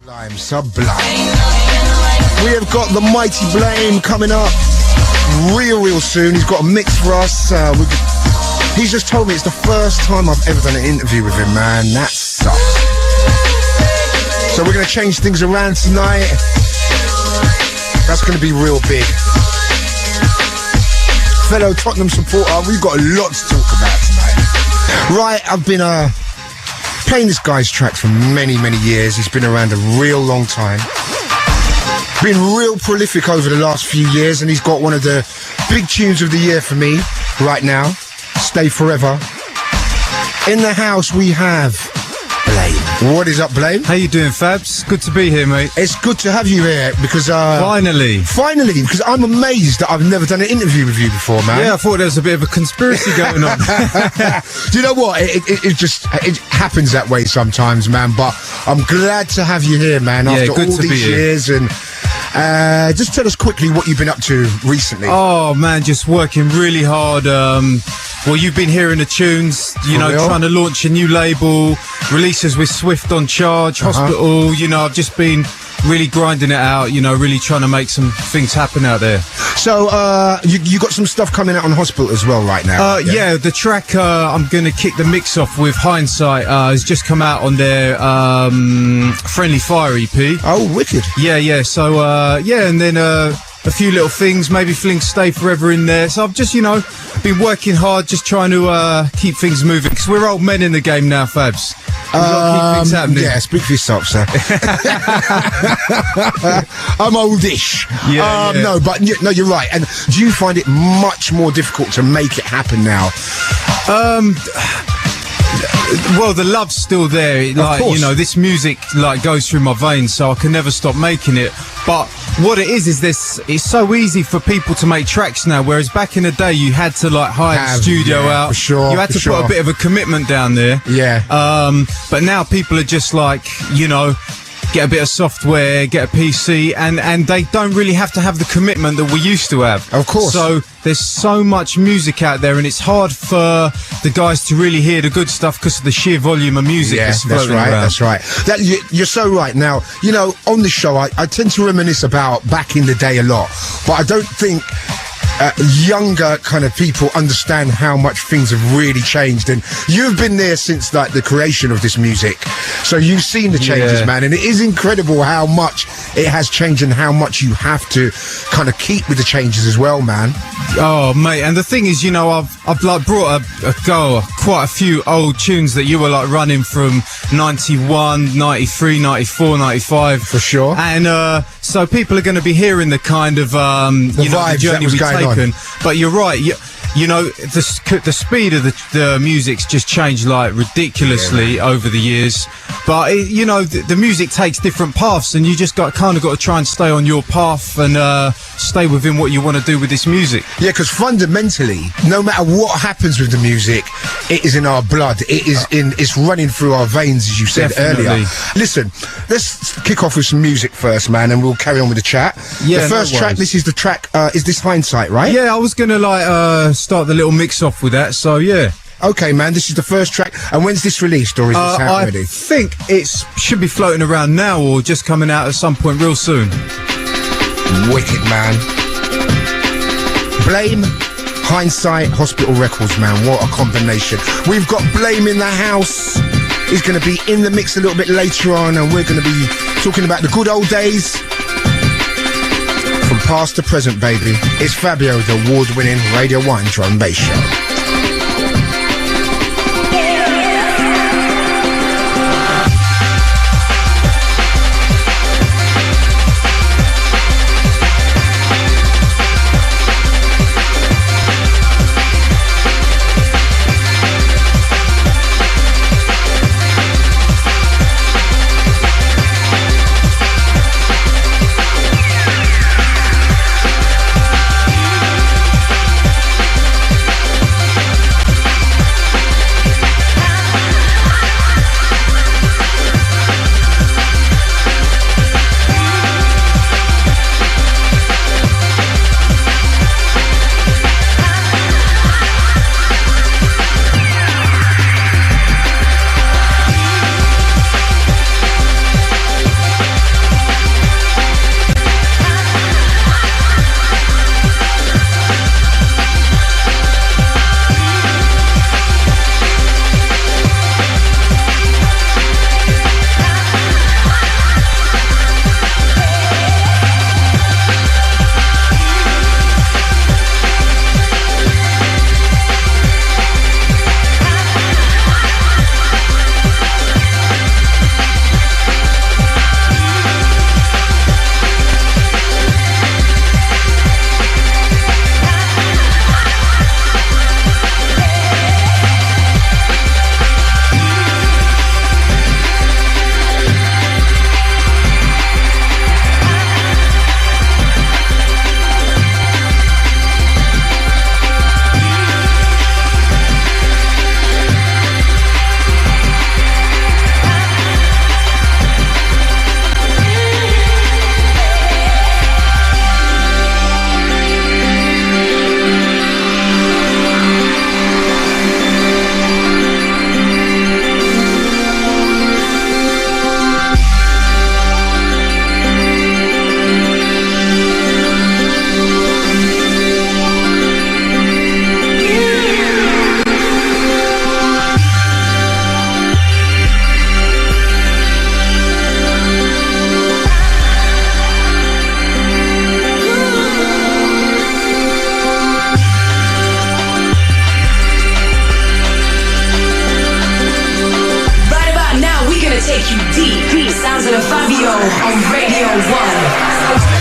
Sublime. We have got the mighty Blame coming up real soon. He's got a mix for us. He's just told me it's the first time I've ever done an interview with him, man. That sucks. So we're going to change things around tonight. That's going to be real big. Fellow Tottenham supporter, we've got a lot to talk about tonight. Right, I've been playing this guy's track for many years. He's been around a real long time. Been real prolific over the last few years, and he's got one of the big tunes of the year for me right now. Stay Forever. In the house we have Blame. What is up, Blame? How you doing, Fabs? Good to be here, mate. It's good to have you here because Finally, because I'm amazed that I've never done an interview with you before, man. Yeah, I thought there was a bit of a conspiracy going on. Do you know what? It happens that way sometimes, man. But I'm glad to have you here, man. After all these years, and just tell us quickly what you've been up to recently. Oh man, just working really hard. Well, you've been hearing the tunes, trying to launch a new label, releases with Swift on Charge, Hospital. I've just been really grinding it out, really trying to make some things happen out there. So, you got some stuff coming out on Hospital as well right now? Yeah, the track I'm going to kick the mix off with, Hindsight, has just come out on their Friendly Fire EP. Oh, wicked. Yeah. So, and then a few little things, maybe fling Stay Forever in there. So I've just, been working hard, just trying to keep things moving. Because we're old men in the game now, Fabs. We've got to keep things happening. Yeah, speak for yourself, sir. I'm oldish. Yeah. No, but no, you're right. And do you find it much more difficult to make it happen now? Well, the love's still there. This music goes through my veins, so I can never stop making it. But what it is it's so easy for people to make tracks now, whereas back in the day you had to hire the studio out. For sure. You had to put a bit of a commitment down there. Yeah. But now people are just get a bit of software, get a PC, and they don't really have to have the commitment that we used to have. Of course. So there's so much music out there, and it's hard for the guys to really hear the good stuff because of the sheer volume of music that's floating around. That's right. You're so right. Now, on this show, I tend to reminisce about back in the day a lot, but I don't think younger kind of people understand how much things have really changed, and you've been there since the creation of this music, so you've seen the changes, man, and it is incredible how much it has changed and how much you have to kind of keep with the changes as well, man. Oh mate, and the thing is, I've brought quite a few old tunes that you were running from 91, 93, 94, 95 for sure, and so people are going to be hearing the kind of the journey we've taken. But you're right, the speed of the music's just changed ridiculously over the years. But the music takes different paths, and you just got to try and stay on your path and stay within what you want to do with this music. Yeah, because fundamentally, no matter what happens with the music, it is in our blood. It's running through our veins, as you said earlier. Listen, let's kick off with some music first, man, and we'll carry on with the chat. Yeah, the first track. This is the track. Is this Hindsight, right? Yeah, I was gonna start the little mix off with that. So yeah. Okay, man, this is the first track. And when's this released, or is this out already? I think it should be floating around now, or just coming out at some point real soon. Wicked, man. Blame, Hindsight, Hospital Records, man. What a combination. We've got Blame in the house. He's going to be in the mix a little bit later on, and we're going to be talking about the good old days. From past to present, baby. It's Fabio, the award-winning Radio 1 drum and bass show. to Fabio on Radio 1.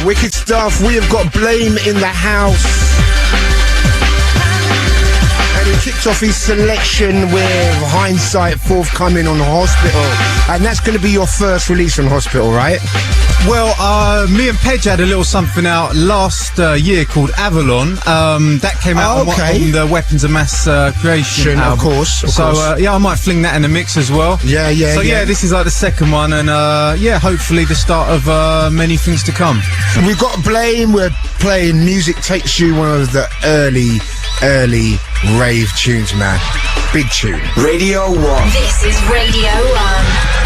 Wicked stuff. We have got Blame in the house. And he kicked off his selection with Hindsight forthcoming on Hospital. And that's going to be your first release on Hospital, right? Well, me and Pedge had a little something out last year called Avalon. That came out on the Weapons of Mass Creation album. Of course. I might fling that in the mix as well. Yeah. So this is like the second one, and hopefully the start of many things to come. We've got Blame. We're playing Music Takes You, one of the early rave tunes, man. Big tune. Radio 1. This is Radio 1.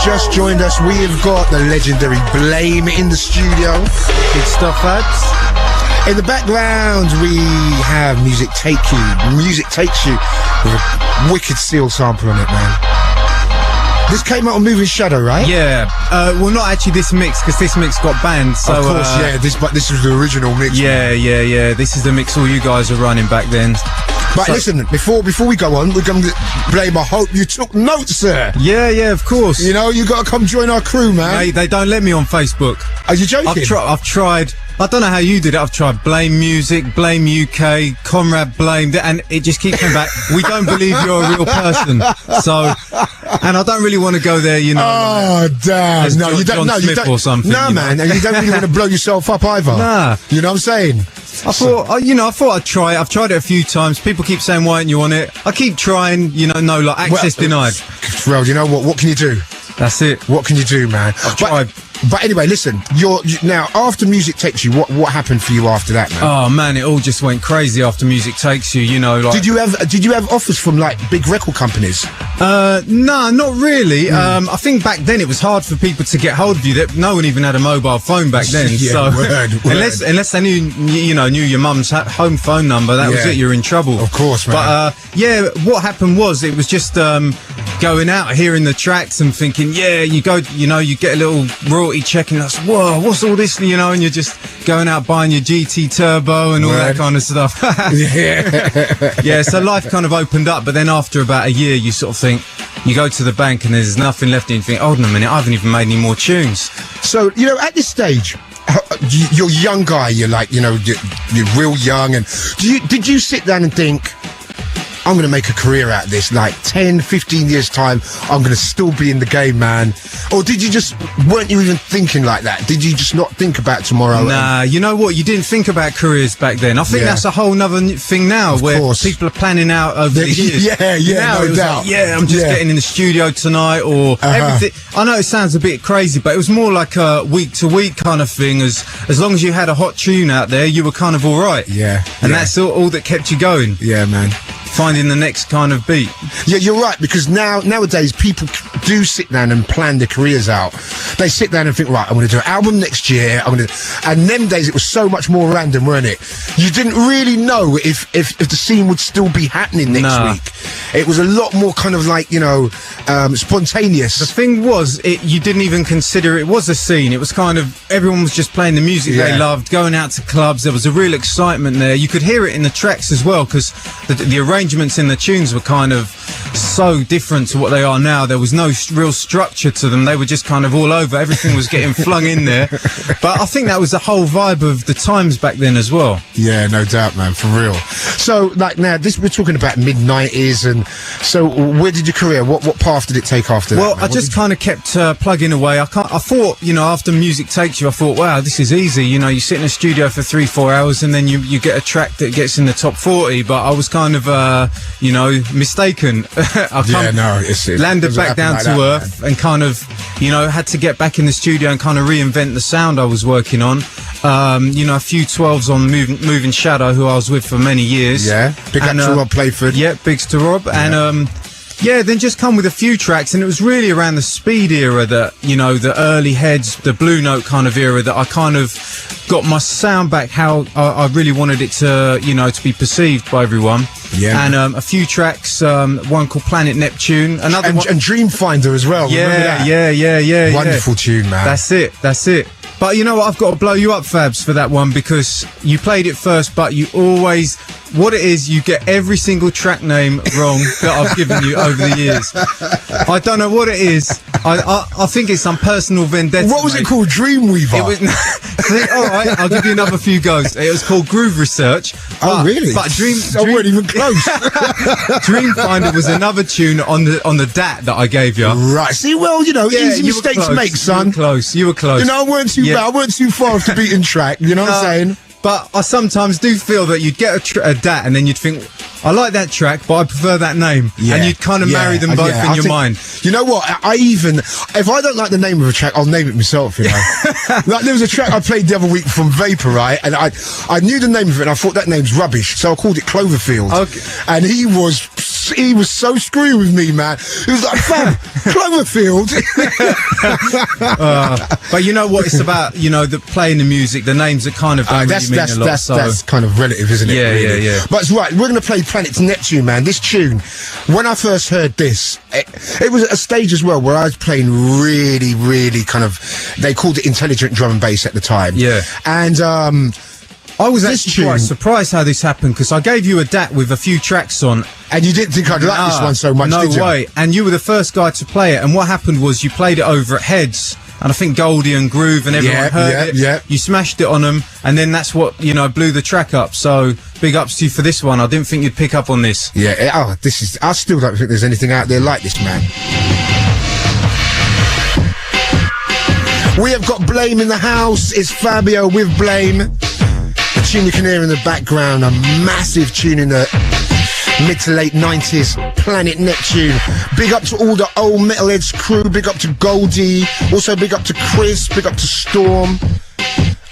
Just joined us, we have got the legendary Blame in the studio. Good stuff, lads. In the background, we have Music Takes You with a wicked Seal sample on it, man. This came out on Moving Shadow, right? Yeah. Well, not actually this mix, because this mix got banned. So, of course, but this was the original mix. Yeah. This is the mix all you guys were running back then. But listen, before we go on, we're going to Blame. I hope you took notes, sir. Yeah, of course. You know, you got to come join our crew, man. Mate, they don't let me on Facebook. Are you joking? I've tried. I don't know how you did it. I've tried Blame Music, Blame UK, Conrad Blame, and it just keeps coming back. We don't believe you're a real person. So, and I don't really want to go there, you know. Oh, damn. No, you don't. No, you don't. Or something. No, man, and you don't really want to blow yourself up either. Nah. You know what I'm saying? I thought I'd try it. I've tried it a few times. People keep saying, why aren't you on it? I keep trying, access denied. Well, you know what? What can you do? That's it. What can you do, man? I've tried. But anyway, listen. Now after Music Takes You, what happened for you after that, man? Oh man, it all just went crazy after Music Takes You. You know, like did you have offers from like big record companies? No, not really. I think back then it was hard for people to get hold of you. That no one even had a mobile phone back then. Yeah, so word. unless they knew your mum's home phone number, that was it. You're in trouble. Of course, man. But what happened was it was just going out, hearing the tracks and thinking, you go, you get a little royalty check and that's, whoa, what's all this, and you're just going out buying your GT Turbo and all that kind of stuff. Yeah, so life kind of opened up, but then after about a year, you sort of think, you go to the bank and there's nothing left and you think, hold on a minute, I haven't even made any more tunes. So, at this stage, you're a young guy, you're like, you're real young, and did you sit down and think, I'm going to make a career out of this, like 10, 15 years time, I'm going to still be in the game, man? Or weren't you even thinking like that? Did you just not think about tomorrow? Nah, you know what? You didn't think about careers back then. I think that's a whole nother thing now, where people are planning out over the years. Now no doubt. Like, I'm just getting in the studio tonight, or everything. I know it sounds a bit crazy, but it was more like a week-to-week kind of thing. As long as you had a hot tune out there, you were kind of all right. And that's all that kept you going. Yeah, man. Finding the next kind of beat. Yeah, you're right, because nowadays people do sit down and plan their careers out. They sit down and think, right, I'm going to do an album next year. And them days it was so much more random, weren't it? You didn't really know if the scene would still be happening next week. It was a lot more kind of like, spontaneous. The thing was, you didn't even consider it was a scene. It was kind of, everyone was just playing the music they loved, going out to clubs. There was a real excitement there. You could hear it in the tracks as well, because the arrangements in the tunes were kind of so different to what they are now. There was no real structure to them. They were just kind of all over. Everything was getting flung in there. But I think that was the whole vibe of the times back then as well. Yeah, no doubt, man, for real. So, like, now, we're talking about mid-90s, and so where did your career, what path did it take after that? Well, I just kind of kept plugging away. I thought, after music takes you, I thought, wow, this is easy. You sit in a studio for 3-4 hours and then you get a track that gets in the top 40, but I was kind of, mistaken. Landed back down to earth, man. And kind of, had to get back in the studio and kind of reinvent the sound I was working on. A few 12s on Moving Shadow, who I was with for many years. Yeah, big up to Rob Playford. Yeah, bigs to Rob. Yeah. And then just come with a few tracks, and it was really around the speed era that, the early heads, the Blue Note kind of era, that I kind of got my sound back how I really wanted it to, to be perceived by everyone. Yeah. And a few tracks, one called Planet Neptune, another one. And Dreamfinder as well. Yeah. Wonderful tune, man. That's it. But you know what? I've got to blow you up, Fabs, for that one, because you played it first, but you always... What it is, you get every single track name wrong that I've given you over the years. I don't know what it is. I think it's some personal vendetta. What was it called? Dreamweaver? It was... all right, I'll give you another few goes. It was called Groove Research. Really? But I weren't even close. Dreamfinder was another tune on the DAT that I gave you. Right. See, well, easy mistakes to make, son. You were close. I weren't too bad. I weren't too far off the beaten track. You know what I'm saying? But I sometimes do feel that you'd get a DAT and then you'd think, I like that track, but I prefer that name. Yeah, and you'd kind of marry them both in your mind. You know what? If I don't like the name of a track, I'll name it myself, Like, there was a track I played the other week from Vapor, right? And I knew the name of it, and I thought that name's rubbish, so I called it Cloverfield. Okay. And he was so screwy with me, man. He was like, fam, Cloverfield. But you know what it's about, the playing the music, the names that kind of don't really mean a lot. That's kind of relative, isn't it? Yeah. But it's right, we're going to play Planet Neptune, man. This tune, when I first heard this, it was at a stage as well where I was playing really, really kind of, they called it intelligent drum and bass at the time. Yeah. And I was actually quite surprised how this happened, because I gave you a DAT with a few tracks on. And you didn't think I'd like this one so much, did you? No way. And you were the first guy to play it. And what happened was you played it over at Heads. And I think Goldie and Groove and everyone heard it. Yeah. You smashed it on them, and then that's what, blew the track up. So big ups to you for this one. I didn't think you'd pick up on this. Yeah. I still don't think there's anything out there like this, man. We have got Blame in the house. It's Fabio with Blame. The tune you can hear in the background, a massive tune in the mid to late 90s, Planet Neptune. Big up to all the old Metalheads crew, big up to Goldie, also big up to Chris, big up to Storm,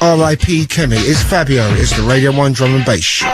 R.I.P. Kemi. It's Fabio, it's the Radio 1 Drum and Bass Show.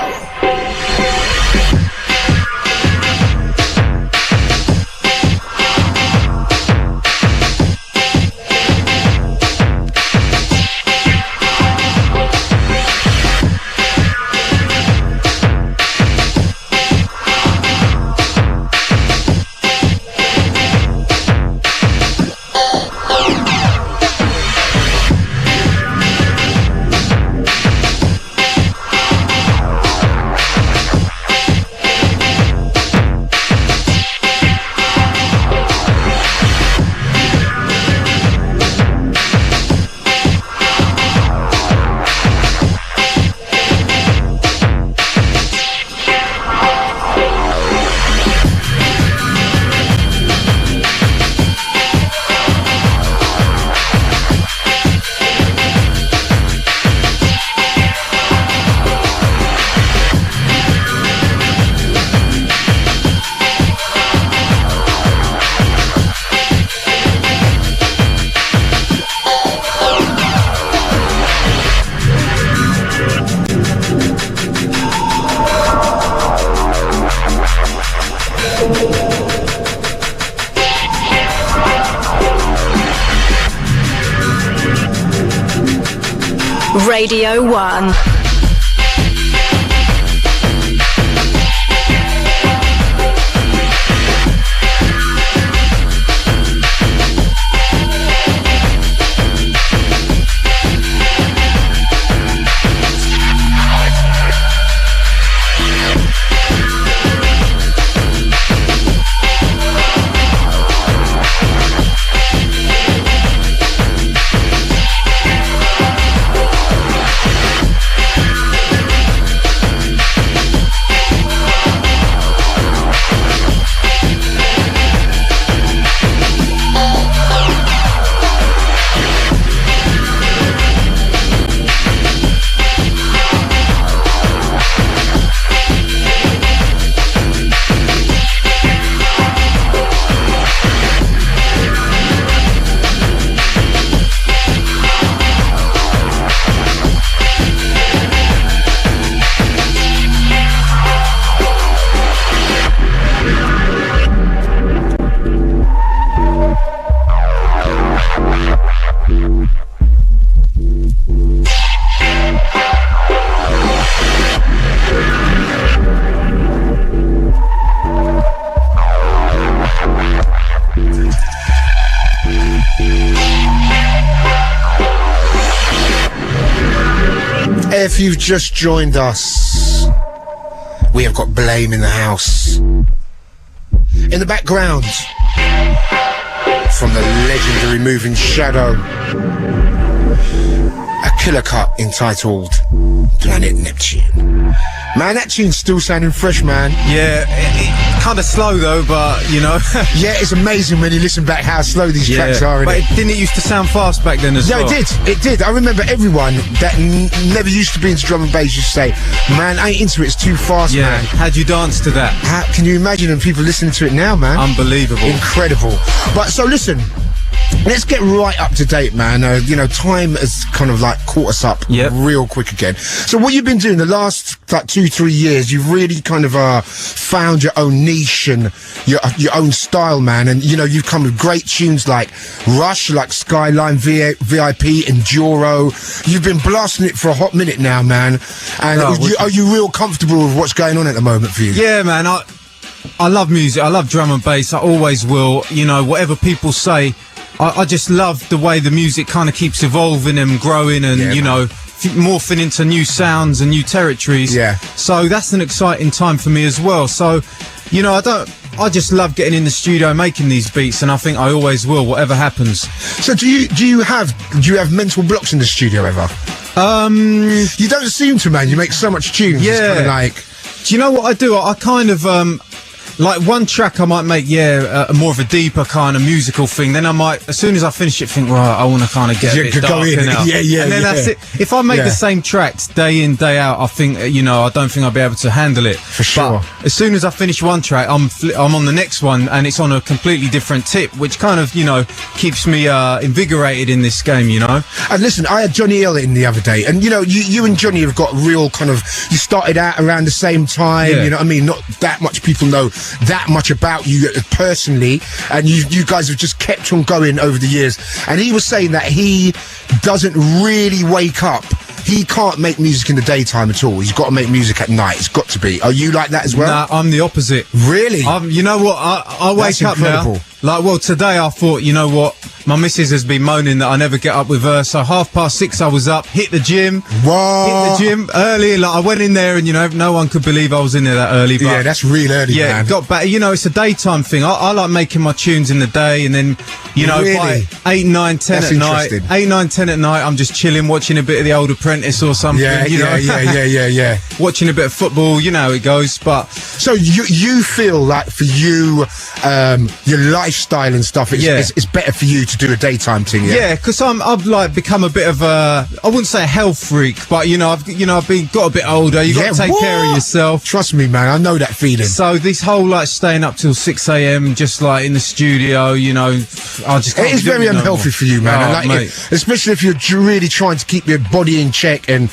Radio 1. If you've just joined us, we have got Blame in the house. In the background, from the legendary Moving Shadow, a killer cut entitled Planet Neptune. Man, that tune's still sounding fresh, man. Yeah, it kind of slow though, but you know. Yeah, it's amazing when you listen back how slow these tracks are. But didn't it used to sound fast back then as well? Yeah, it did. I remember everyone that never used to be into drum and bass used to say, man, I ain't into it, it's too fast, man. How'd you dance to that? How can you imagine and people listening to it now, man? Unbelievable. Incredible. But so listen, let's get right up to date, man. Time has kind of like caught us up real quick again. So what you've been doing the last like 2-3 years, you've really kind of found your own niche and your own style, man. And you've come with great tunes like Rush, like Skyline, VIP, Enduro. You've been blasting it for a hot minute now, man. And are you real comfortable with what's going on at the moment for you? Yeah, man. I love music. I love drum and bass. I always will. Whatever people say, I just love the way the music kind of keeps evolving and growing and, morphing into new sounds and new territories. Yeah. So that's an exciting time for me as well. So, I just love getting in the studio making these beats, and I think I always will, whatever happens. So do you have mental blocks in the studio ever? You don't seem to, man. You make so much tunes. Yeah. It's kind of like... Do you know what I do? I kind of, like one track I might make, more of a deeper kind of musical thing. Then I might, as soon as I finish it, think, right, I want to kind of get a bit darker now. Yeah. And then that's it. If I make the same tracks day in, day out, I think, I don't think I'll be able to handle it. For sure. But as soon as I finish one track, I'm on the next one, and it's on a completely different tip, which kind of, keeps me invigorated in this game, And listen, I had Johnny Hill in the other day, and you and Johnny have got real kind of, you started out around the same time, you know what I mean? Not that much people know that much about you personally, and you guys have just kept on going over the years. And he was saying that he doesn't really wake up. He can't make music in the daytime at all. He's got to make music at night. It's got to be. Are you like that as well? Nah, I'm the opposite. Really? You know what? I wake up now. Today I thought, you know what? My missus has been moaning that I never get up with her. So 6:30 I was up, hit the gym. Whoa. Hit the gym early. Like I went in there and, no one could believe I was in there that early. But yeah, that's real early, man. Got back. It's a daytime thing. I like making my tunes in the day, and then, by 8, 9, 10 that's at night. 8, 9, 10 at night, I'm just chilling, watching a bit of The Old Apprentice or something. Yeah. Watching a bit of football, how it goes. But so you feel like for you, your lifestyle and stuff, it's better for you to do a daytime thing. Yeah, because I've like become a bit of I wouldn't say a health freak, but I've got a bit older. You got to take care of yourself. Trust me, man, I know that feeling. So this whole like staying up till 6 a.m. just like in the studio, I just can't. It is very unhealthy for you, man. Especially if you're really trying to keep your body in check and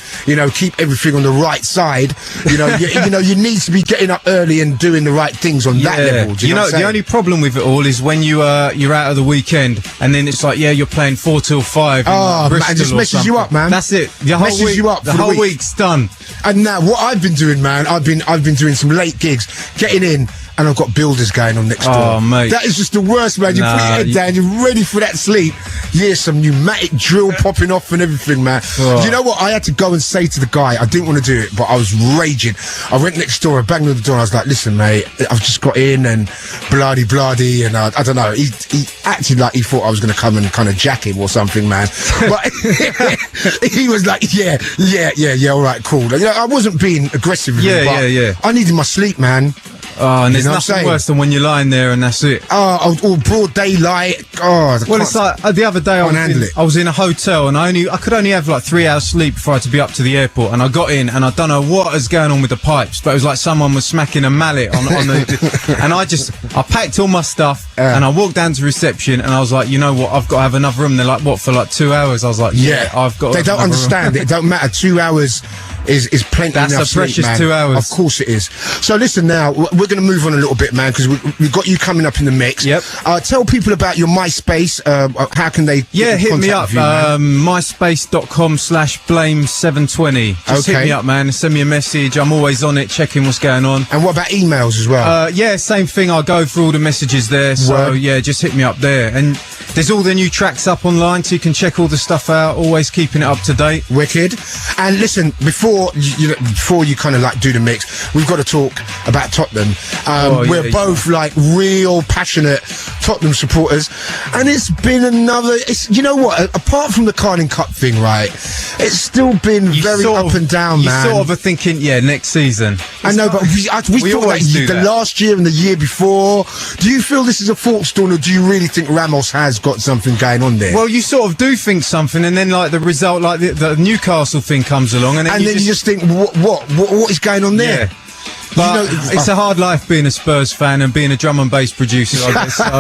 keep everything on the right side. You need to be getting up early and doing the right things on that level. Do you know the only problem with it all is when you're out of the weekend, and then it's like, yeah, you're playing 4 till 5. Oh, man, it just messes you up, man. That's it. The whole messes week, you up. The whole week's done. And now, what I've been doing, man, I've been doing some late gigs, getting in, and I've got builders going on next door. Oh, mate. That is just the worst, man. You put your head down, you're ready for that sleep. Yeah, some pneumatic drill popping off and everything, man. Oh. You know what? I had to go and say to the guy, I didn't want to do it, but I was raging. I went next door, I banged on the door, and I was like, listen, mate, I've just got in, and bloody, and I don't know. He acted like he thought I was going to come and kind of jack him or something, man. But he was like, yeah, all right, cool. You know, I wasn't being aggressive with him, but I needed my sleep, man. Oh, and there's nothing worse than when you're lying there and that's it. Oh, or broad daylight. Oh, well, it's like the other day I was in a hotel and I could only have like 3 hours sleep before I had to be up to the airport, and I got in and I don't know what was going on with the pipes, but it was like someone was smacking a mallet on the and I packed all my stuff and I walked down to reception and I was like, you know what, I've got to have another room. They're like, what, for like 2 hours? I was like, yeah, I've got. They don't understand. It don't matter. 2 hours is plenty. That's enough a precious sleep, man. 2 hours. Of course it is. So listen, now we're going to move on a little bit, man, because we've got you coming up in the mix. Yep. Tell people about your MySpace. How can they? Hit me up. myspace.com/blame720. Just hit me up, man. Send me a message. I'm always on it, checking what's going on. And what about emails as well? Same thing. I'll go through all the messages there. So just hit me up there. And there's all the new tracks up online, so you can check all the stuff out. Always keeping it up to date. Wicked. And listen, before you kind of like do the mix, we've got to talk about Tottenham. We're both like real passionate Tottenham supporters, and it's been another. You know what? Apart from the Carling Cup thing, right? It's still been very up and down, man. You sort of are thinking, next season. I know, but we thought that last year and the year before. Do you feel this is a false dawn, or do you really think Ramos has got something going on there? Well, you sort of do think something, and then like the result, like the Newcastle thing comes along, and then you just think, what is going on there? Yeah. But it's a hard life being a Spurs fan and being a drum and bass producer, I guess. So.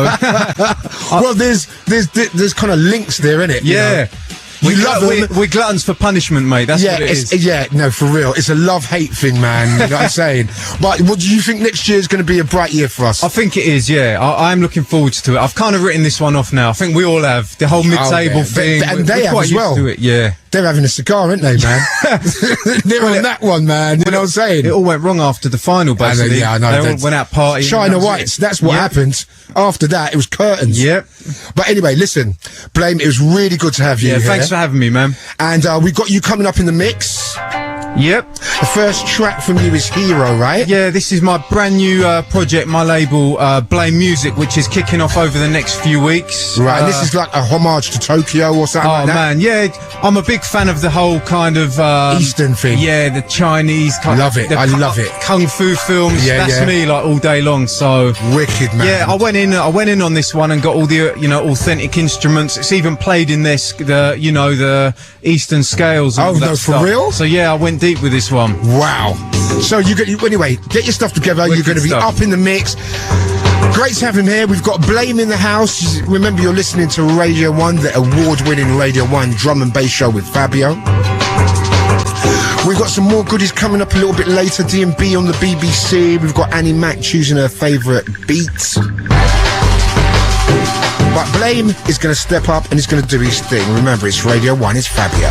Well, there's kind of links there, innit? Yeah. We're gluttons for punishment, mate. That's what it is. Yeah, no, for real. It's a love-hate thing, man. You know what I'm saying? But what do you think next year is going to be a bright year for us? I think it is, yeah. I'm looking forward to it. I've kind of written this one off now. I think we all have. The whole mid-table thing. And they have as well. To it, yeah. They're having a cigar, aren't they, man? They're on that one, man. You know what I'm saying? It all went wrong after the final, basically. I know. They all went out partying. China Whites. That's what happened. After that, it was curtains. Yep. But anyway, listen, Blame, it was really good to have you here. Thanks for having me, man. And we've got you coming up in the mix. Yep. The first track from you is Hiro, right? Yeah, this is my brand new project, my label, Blame Music, which is kicking off over the next few weeks. Right, and this is like a homage to Tokyo or something like that? Oh, man, yeah. I'm a big fan of the whole kind of... Eastern thing. Yeah, the Chinese kind love it. I love it. Kung Fu films. Yeah, that's me, like, all day long, so... Wicked, man. Yeah, I went in on this one and got all the, authentic instruments. It's even played in the Eastern scales and all that stuff. For real? So, yeah, I went deep with this one. Wow. So anyway, get your stuff together. You're going to be up in the mix. Great to have him here. We've got Blame in the house. Remember, you're listening to Radio 1, the award-winning Radio 1 drum and bass show with Fabio. We've got some more goodies coming up a little bit later. D&B on the BBC. We've got Annie Mac choosing her favourite beats. But Blame is going to step up and he's going to do his thing. Remember, it's Radio 1, it's Fabio.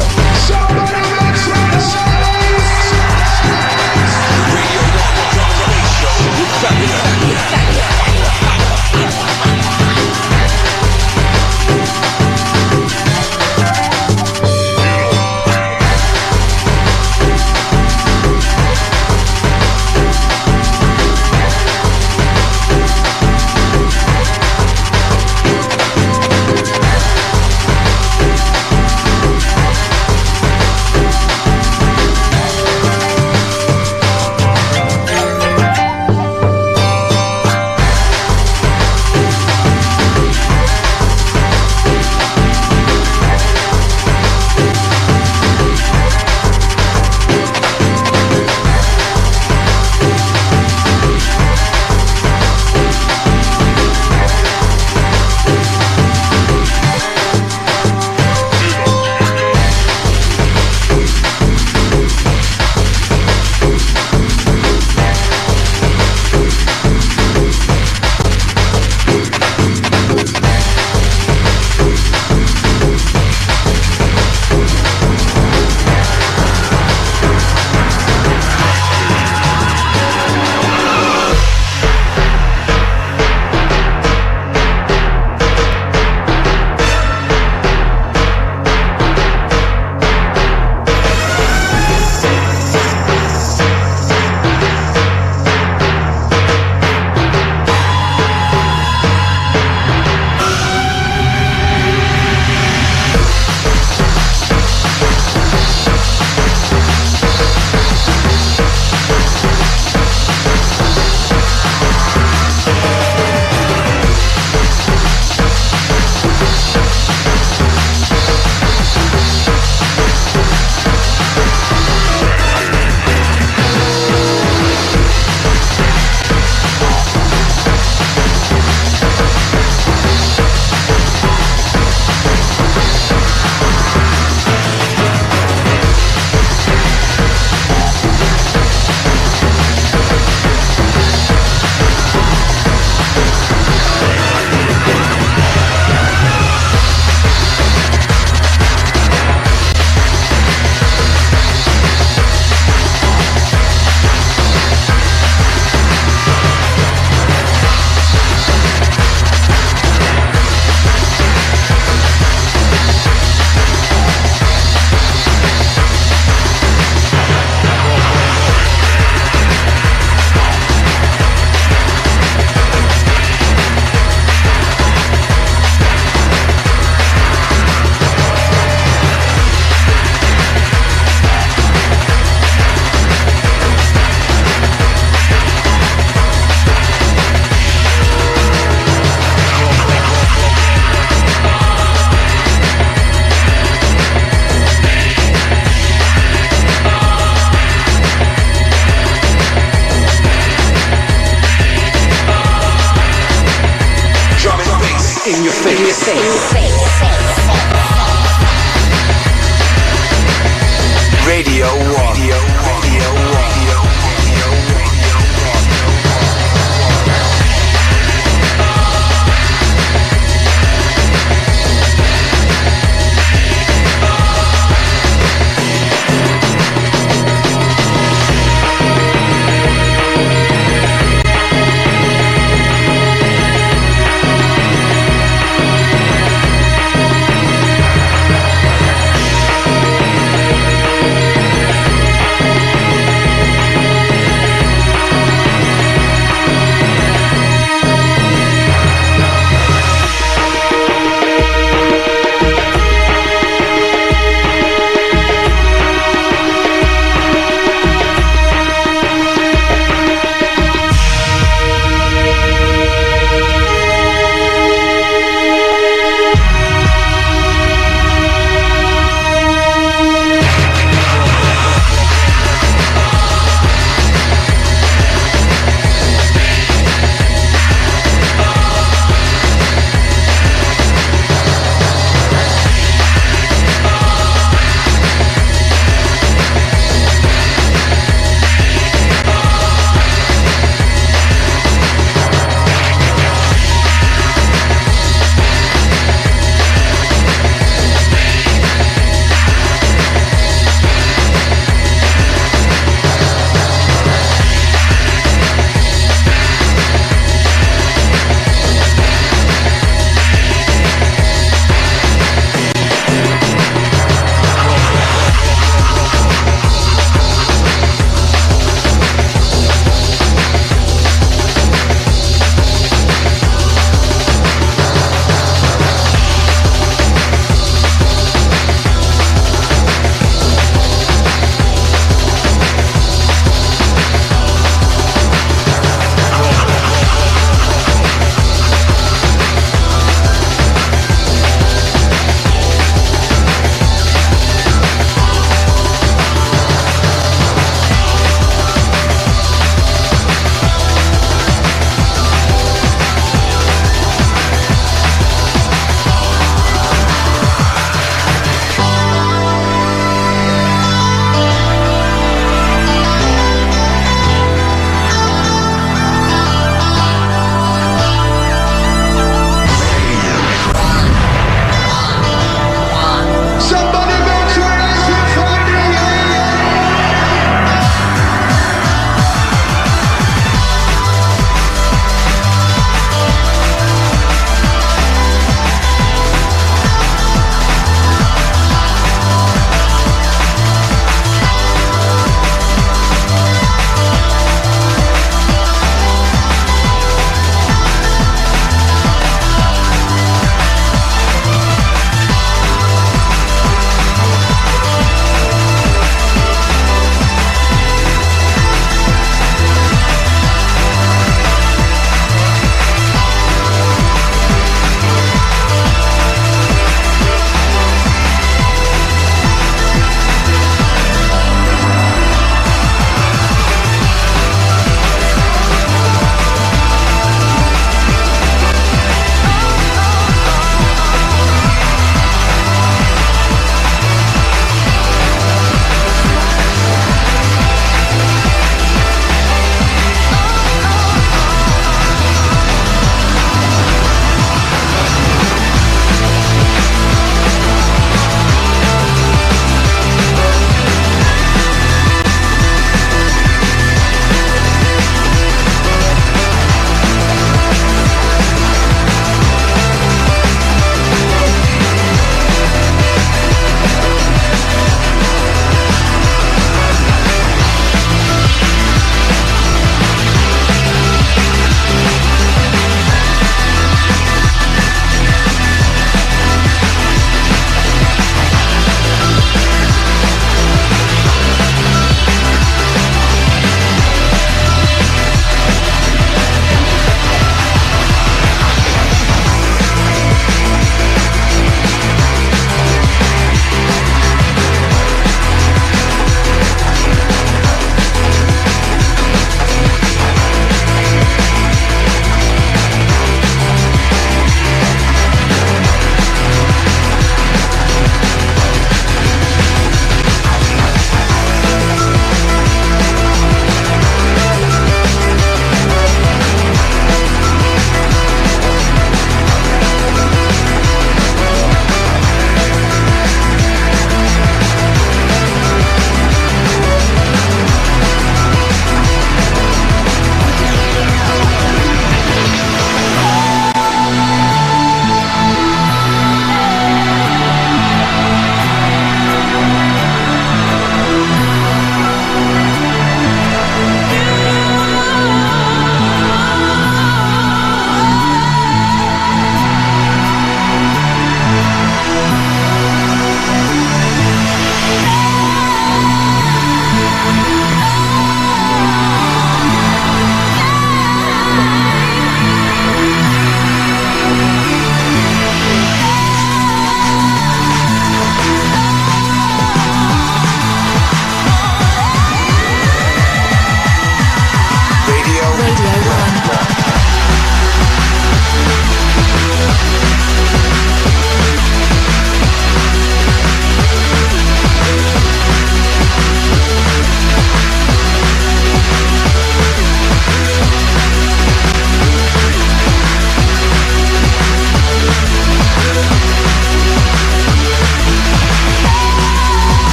Radio 1.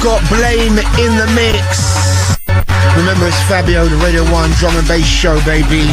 got Blame in the mix. Remember, it's Fabio, the Radio 1 drum and bass show, baby.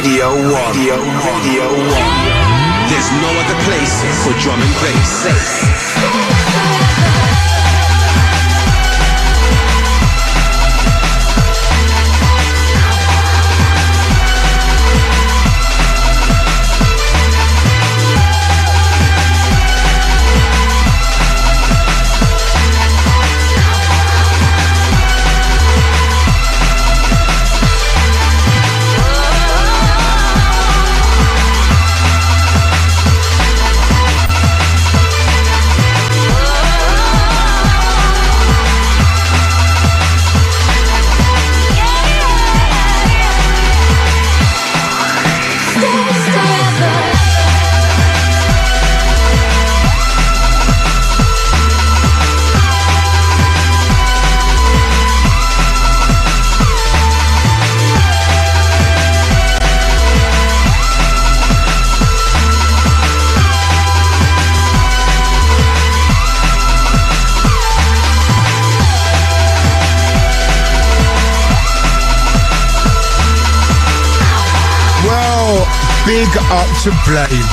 Radio 1. Radio 1. There's no other place for drum and bass. Big up to Blame.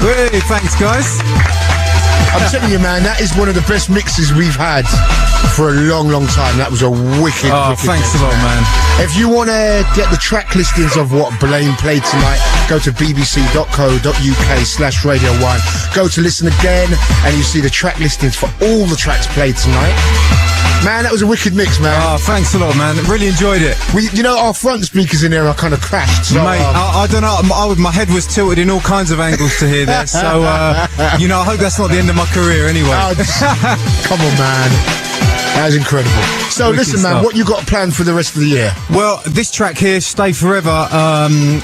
Hey, thanks, guys. I'm telling you, man, that is one of the best mixes we've had for a long, long time. That was a wicked, wicked thanks mix, a lot, man. If you want to get the track listings of what Blame played tonight, go to bbc.co.uk/Radio1. Go to listen again, and you see the track listings for all the tracks played tonight. Man, that was a wicked mix, man. Oh, thanks a lot, man. Really enjoyed it. Our front speakers in there are kind of crashed. So, mate, I don't know. My head was tilted in all kinds of angles to hear that. So, I hope that's not the end of my career anyway. Come on, man. That was incredible. So listen, man, what you got planned for the rest of the year? Well, this track here, Stay Forever,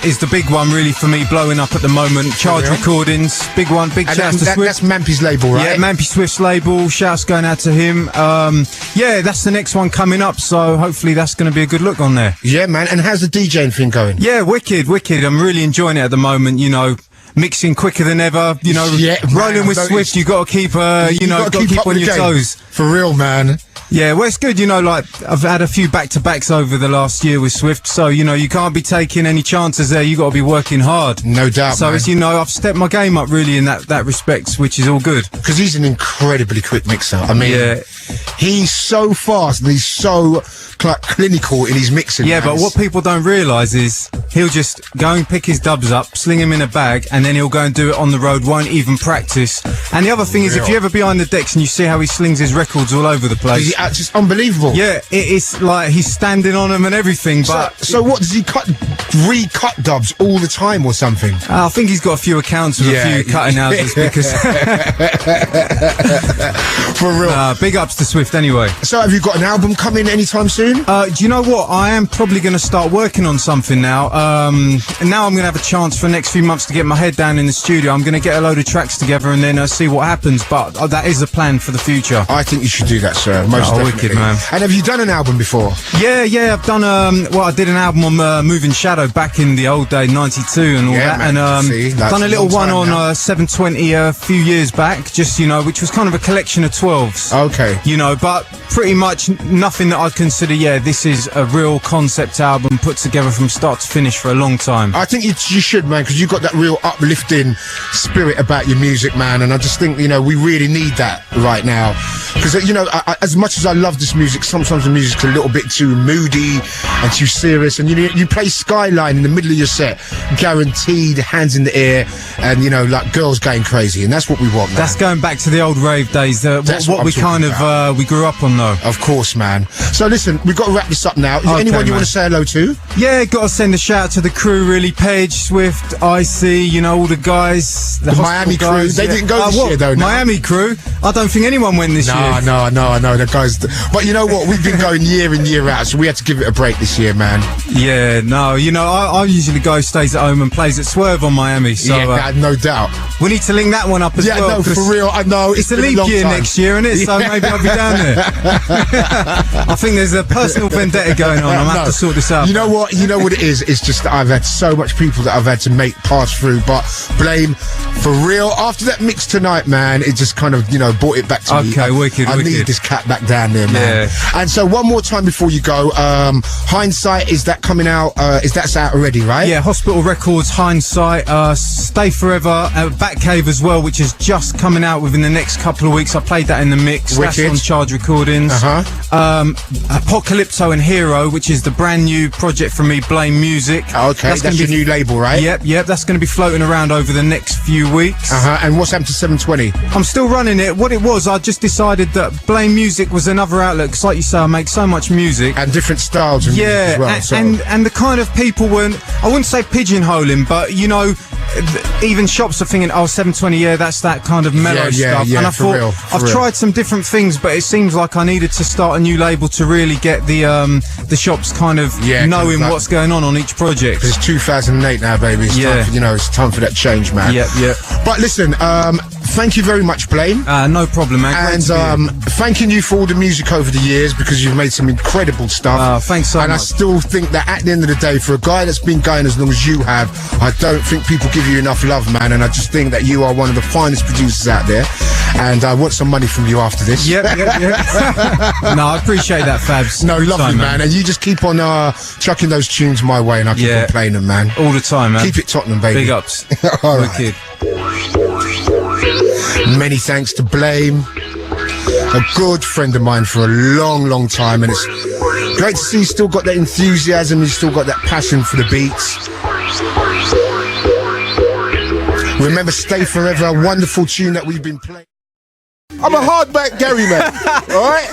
is the big one really for me, blowing up at the moment. Charge Recordings, big one, big shouts to Swift. That's Mampy's label, right? Yeah, Mampy Swift's label, shouts going out to him. Yeah, that's the next one coming up, so hopefully that's going to be a good look on there. Yeah, man, and how's the DJing thing going? Yeah, wicked. I'm really enjoying it at the moment, mixing quicker than ever, rolling with Swift, you got to keep, got to keep on your toes. For real, man. Yeah, well, it's good, I've had a few back-to-backs over the last year with Swift, so, you can't be taking any chances there, you got to be working hard. No doubt, so, man. I've stepped my game up really in that respect, which is all good. Because he's an incredibly quick mixer. I mean, he's so fast and he's so clinical in his mixing. Yeah, but what people don't realise is he'll just go and pick his dubs up, sling them in a bag, and then he'll go and do it on the road, won't even practice. And the other thing is, if you ever behind the decks and you see how he slings his records all over the place, it's just unbelievable. Yeah, it's like he's standing on them and everything. But so what, does he recut dubs all the time or something? I think he's got a few accounts with a few cutting houses because for real. Big ups to Swift anyway. So have you got an album coming anytime soon? Do you know what? I am probably going to start working on something now. And now I'm going to have a chance for the next few months to get my head down in the studio. I'm going to get a load of tracks together and then see what happens. But that is a plan for the future. I think you should do that, sir. Most definitely. Wicked, man. And have you done an album before? Yeah. I've done. I did an album on Moving Shadow back in the old day, '92 and all that. Man, and done a little one on 720 a few years back, just which was kind of a collection of 12s. Okay. But pretty much nothing that I'd consider. This is a real concept album put together from start to finish for a long time. I think you should, man, because you've got that real uplifting spirit about your music, man. And I just think, we really need that right now. Because, as much as I love this music, sometimes the music's a little bit too moody and too serious. And, you play Skyline in the middle of your set, guaranteed, hands in the air, and, like girls going crazy. And that's what we want, man. That's going back to the old rave days. What we kind of, we grew up on, though. Of course, man. So, listen, we've got to wrap this up now. Is there anyone you want to say hello to? Yeah, got to send a shout out to the crew, really. Pedge, Swift, IC, all the guys. The Miami guys, crew. They didn't go this year, though. No? Miami crew? I don't think anyone went this year. No, I know. The guys. But you know what? We've been going year in, year out, so we had to give it a break this year, man. Yeah, no. I usually go, stays at home and plays at Swerve on Miami. So, no doubt. We need to link that one up as well. Yeah, no, for real. I know. It's a leap year next year, isn't it? So maybe I'll be down there. I think there's a personal vendetta going on. I'm going to have to sort this out. You know what? You know what it is? It's just that I've had so much people that I've had to make pass through. But Blame, for real, after that mix tonight, man, it just kind of, brought it back to me. Okay, wicked. Wicked. I need this cat back down there, man. Yeah. And so one more time before you go, Hindsight, is that coming out? That's out already, right? Yeah, Hospital Records, Hindsight, Stay Forever, Batcave as well, which is just coming out within the next couple of weeks. I played that in the mix. Wicked. That's on Charge Recordings. Apocalypto and Hiro, which is the brand new project from me, Blame Music. Okay, that's your new label, right? Yep, that's going to be floating around over the next few weeks. And what's happened to 720? I'm still running it. What it was, I just decided that Blame Music was another outlet, because like you say, I make so much music. And different styles of music as well. And the kind of people weren't, I wouldn't say pigeonholing, but you know, even shops are thinking, oh, 720, yeah, that's that kind of mellow stuff. And I thought, I've tried some different things, but it seems like I needed to start a new label to really get the shops kind of knowing what's going on each project. It's 2008 now, baby. It's time for, it's time for that change, man. Yep. But listen, thank you very much, Blame. No problem, man. And thanking you for all the music over the years, because you've made some incredible stuff. Thanks so much. And I still think that at the end of the day, for a guy that's been going as long as you have, I don't think people give you enough love, man. And I just think that you are one of the finest producers out there. And I want some money from you after this. Yep. No, I appreciate that, Fabs. No, lovely, man. And you just keep on chucking those tunes my way, and I keep on playing them, man. All the time, man. Keep it Tottenham, baby. Big ups. All right. Wicked. Many thanks to Blame, a good friend of mine for a long, long time, and it's great to see he's still got that enthusiasm, he's still got that passion for the beats. Remember Stay Forever, a wonderful tune that we've been playing. I'm a hardback Gary, man. All right?